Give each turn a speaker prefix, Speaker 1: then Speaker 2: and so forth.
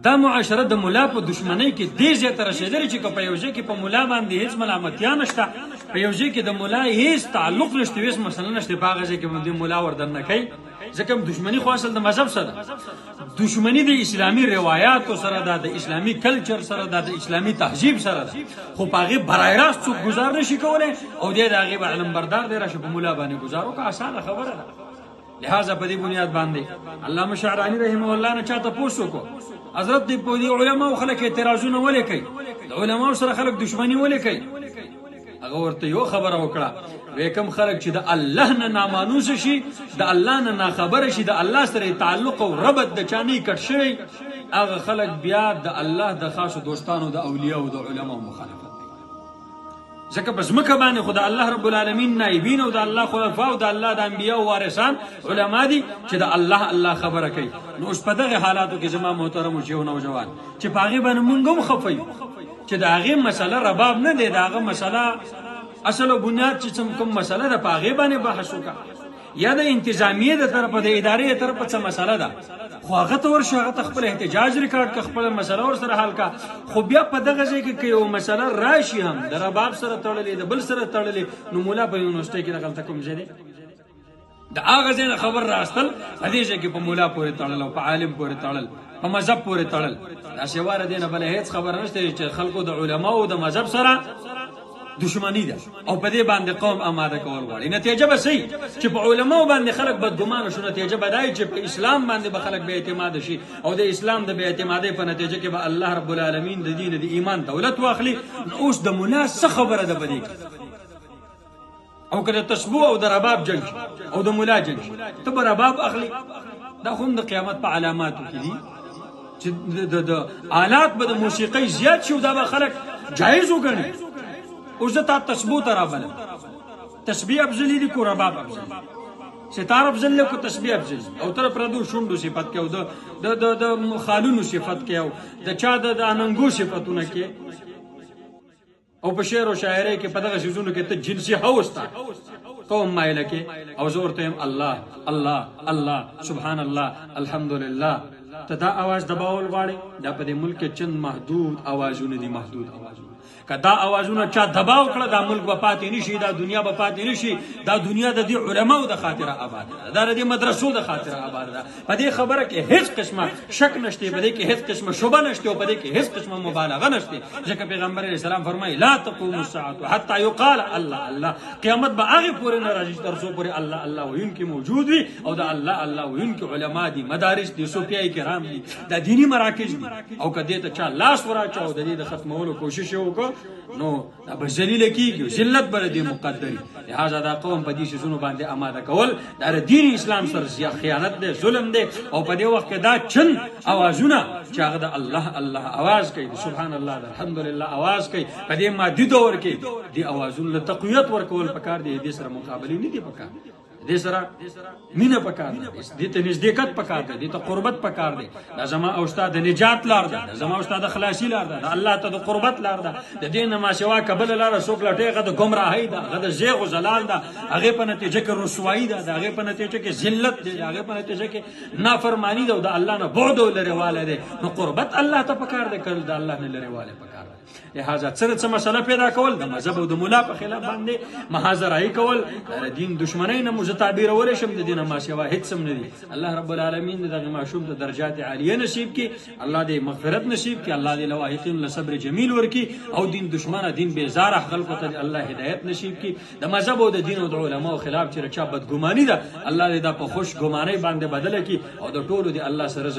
Speaker 1: دا معاشره د ملا په دشمنۍ کې دې زیاته رسېدلې چې که په یو ځای کې په ملا باندې هېڅ ملامتیا نشته، په یو ځای کې د ملا هېڅ تعلق نشته، هېڅ مسله نشته، په هغه ځای کې د ملا وردننه کوي. ځکه دشمني خو اصل د مذهب سره ده، دشمني د اسلامي روایاتو سره ده، د اسلامي کلچر سره ده، د اسلامي تهذیب سره ده. خو په هغې برای راست څوک ګزار نشي کولی او دی د هغې به علمبردار دی راشي په ملا باندې ګزار وکړه، اسانه خبره ده. لہذا په دې بنیاد باندې علامه شعراني رحمه الله نه چا تپوس وکړو حضرت دی په دې علماو خلک اعتراضونه ولې کوي، د علماو سره خلک دشمني ولې کوي؟ هغه ورته یو خبره وکړه، وایي کوم خلک چې د الله نه نامانوس شي، د الله نه ناخبره شي، د الله سره تعلق او ربط د چا نه کټ شوی، هغه خلک بیا د الله د خاصو دوستانو د اولیاء او د علماو مخالفت کوي. ځکه په ځمکه باندې خو د الله رب العالمین نایبین او د الله خلفا او د الله د انبیا او وارثان علما دي چې د الله خبره کوي. نو اوس په دغه حالاتو کې زما محترم او نوجوان چې په هغې باندې مونږ هم خفه یو چې د هغې مسله رباب نه دی، د هغه مسله اصل او بنیاد چې کوم مسله ده په هغې باندې بحث وکړه، یا د انتظامیې د طرفه د ادارې د طرفه څه مسله ده خو هغه ته ورشه، هغه ته خپل احتجاج ریکارډ کړه، خپله مسله ورسره حل کړه. خو بیا په دغه ځای کې که یو مسله راشي هم د رباب سره تړلې د بل سره تړلې، نو مولا په یونیورسټۍ کې دغلته کوم ځای دی د هغه ځای نه خبر راستل په دې ځای کې په مولا پورې تړل او په عالم پورې تړل، په مذهب پورې تړل، دا سواره دی نه بله هېڅ خبره نشته چې خلکو د علماو د مذهب سره دشمنی ده او په دې باندې قوم آماده کول غواړي. نتیجه به صحیح چې په علماو باندې خلک بدګمانه شو، نتیجه به دا چې په اسلام باندې به خلک بې اعتماده شي او د اسلام د بې اعتمادۍ په نتیجه کې به الله رب العالمین د دین د ایمان دولت واخلي. اوس د ملا څه خبره ده په دې کې؟ او که د تسبو او د رباب جنګ او د ملا جنګ ته به رباب اخلي، دا خو هم د قیامت په علاماتو کې دي چې د آلات به د موسیقۍ زیات شي او دا به خلک جایز وګڼي. اوس زه تا تسبو ته رابلم، تسبیح افضلي دي کو رباب افضل دي؟ ستار افضل دی کو تسبیح افضل دي؟ او تر پردو شونډو صفت کې او د خالونو صفت کې او د چا د اننګو صفتونه کې او په شعر او شاعرۍ کې په دغه شیزونو کې ته جنسي هوس ته قوم مایله کې او زه ورته یم الله الله الله سبحان الله الحمدلله. ته دا اواز دباول غواړې؟ دا په دې ملک کې چند محدود اوازونه دي، محدود اوازونه. که دا اوازونه چا دباو کړه دا ملک به پاتې نشي، دا دنیا به پاتې نشي. دا دنیا د دې علماو د خاطره آباد ده، دا د دې مدرسو د خاطره آباد ده. په دې خبره کې هیڅ قسمه شک نشته، په دې کې هیڅ قسمه شبهه نشته او په دې کې هیڅ قسمه مبالغه نشته. ځکه پیغمبر علیه السلام فرمایي لا تقوم الساعة حتى يقال الله الله. قیامت به هغې پورې نه راځي تر څو پورې الله الله ویونکي موجود وي او د الله الله ویونکي علما دي، مدارس دي، صوفیای کرام دي، دا دینی مراکز دي. او که دې ته چا لاس وراچاو د دې د ختمولو کوشش یې وکړو نو دا به ذلیله کېږي، ذلت به د دې مقدري. لهذا دا قوم په دې شیزونو باندې آماده کول دا د دین اسلام سره خیانت دی، ظلم دی. او په دې وخت کې دا چند اوازونه چې هغه د الله الله اواز کوي، سبحان الله الحمدلله اواز کوي، په دې مادي دور کې دې اوازونو له تقویت ورکول پکار دی، دې سره مقابلې نه دي پکار، دې سره مینه پکار ده، دې ته نزدېکت پکار ده، دې ته قربت پکار دی. دا زما او ستا د نجات لار ده، زما او ستا د خلاصي لار ده، د الله ته د قربت لار ده. د دې نه ما سوا که بله لاره څوک لټوي هغه د ګمراهۍ ده، هغه د زیغ و زلال ده، هغې په نتیجه کې رسوایي ده، د هغې په نتیجه کې ذلت دی، د هغې په نتیجه کې نافرماني ده او د الله نه بعد او لرېوالی دی. نو قربت الله ته پکار دی، کړل د الله نه لرېوالی پکار دی. لہذا څه مسله پیدا کول د مذهب او د ملا په خلاف باندې محاذرایي کول د دین دشمنۍ نه مو زه تعبیرولی شم، د دې نه ما سوا هېڅ هم نه دي. الله رب العالمین د دغه ماشوم ته درجات عالیه نصیب کړي، الله دې مغفرت نصیب کړي، الله دې لواحقین له صبر جمیل ورکړي او دین دشمنه دین بیزاره خلکو ته الله هدایت نصیب کړي. د مذهب او د دین او د علماو خلاف چې چا بدګماني ده الله دې دا په خوش ګمانۍ باندې بدله کړي او د ټولو دې الله سره